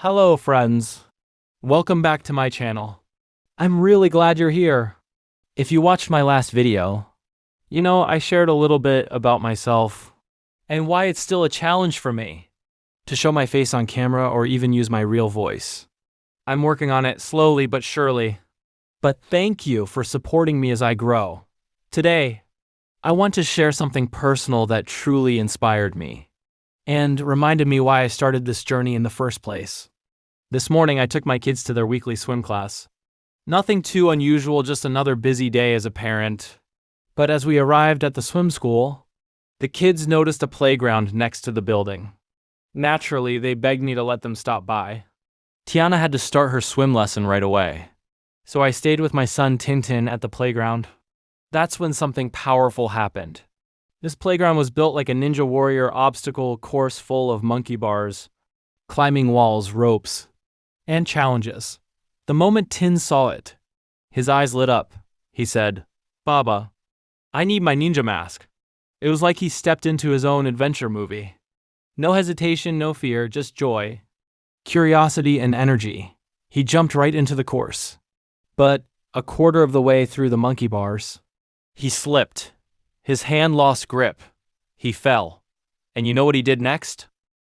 Hello friends, welcome back to my channel. I'm really glad you're here. If you watched my last video, I shared a little bit about myself and why it's still a challenge for me to show my face on camera or even use my real voice. I'm working on it slowly but surely. But thank you for supporting me as I grow. Today, I want to share something personal that truly inspired me and reminded me why I started this journey in the first place. This morning, I took my kids to their weekly swim class. Nothing too unusual, just another busy day as a parent. But as we arrived at the swim school, the kids noticed a playground next to the building. Naturally, they begged me to let them stop by. Tiana had to start her swim lesson right away, so I stayed with my son Tintin at the playground. That's when something powerful happened. This playground was built like a Ninja Warrior obstacle course full of monkey bars, climbing walls, ropes, and challenges. The moment Tin saw it, his eyes lit up. He said, "Baba, I need my ninja mask." It was like he stepped into his own adventure movie. No hesitation, no fear, just joy, curiosity, and energy. He jumped right into the course. But a quarter of the way through the monkey bars, he slipped. His hand lost grip. He fell. And you know what he did next?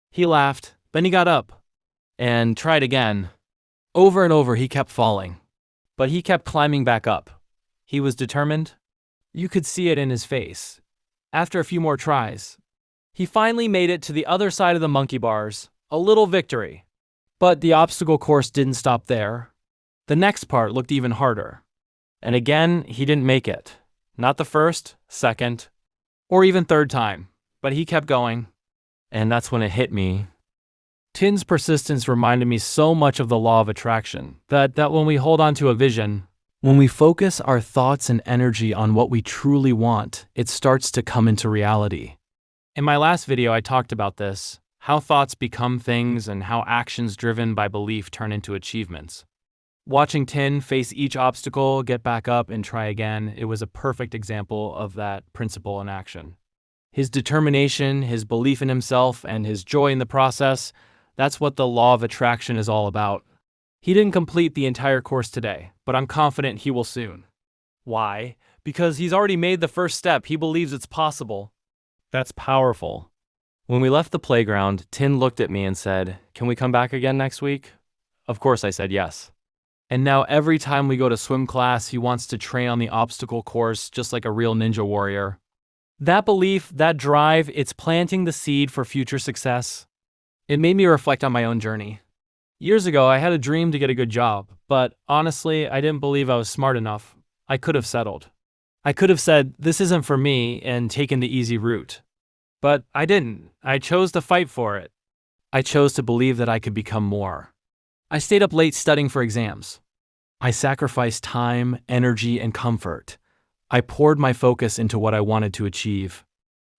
He laughed, then he got up and tried again. Over and over he kept falling, but he kept climbing back up. He was determined. You could see it in his face. After a few more tries, he finally made it to the other side of the monkey bars, a little victory. But the obstacle course didn't stop there. The next part looked even harder. And again, he didn't make it. Not the first, second, or even third time, but he kept going. And that's when it hit me. Tin's persistence reminded me so much of the law of attraction, that when we hold on to a vision, when we focus our thoughts and energy on what we truly want, it starts to come into reality. In my last video, I talked about this, how thoughts become things and how actions driven by belief turn into achievements. Watching Tin face each obstacle, get back up, and try again, it was a perfect example of that principle in action. His determination, his belief in himself, and his joy in the process, that's what the law of attraction is all about. He didn't complete the entire course today, but I'm confident he will soon. Why? Because he's already made the first step. He believes it's possible. That's powerful. When we left the playground, Tin looked at me and said, "Can we come back again next week?" Of course I said yes. And now every time we go to swim class, he wants to train on the obstacle course just like a real ninja warrior. That belief, that drive, it's planting the seed for future success. It made me reflect on my own journey. Years ago, I had a dream to get a good job, but honestly, I didn't believe I was smart enough. I could have settled. I could have said, "This isn't for me," and taken the easy route. But I didn't. I chose to fight for it. I chose to believe that I could become more. I stayed up late studying for exams. I sacrificed time, energy, and comfort. I poured my focus into what I wanted to achieve.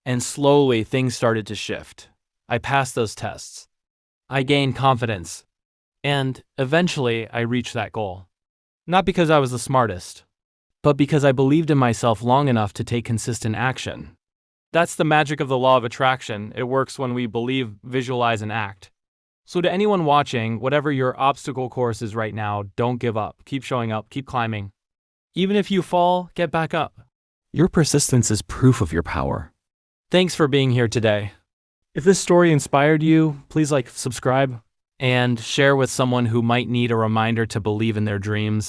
And slowly, things started to shift. I passed those tests. I gained confidence. And eventually, I reached that goal. Not because I was the smartest, but because I believed in myself long enough to take consistent action. That's the magic of the law of attraction. It works when we believe, visualize, and act. So to anyone watching, whatever your obstacle course is right now, don't give up. Keep showing up, keep climbing. Even if you fall, get back up. Your persistence is proof of your power. Thanks for being here today. If this story inspired you, please subscribe, and share with someone who might need a reminder to believe in their dreams.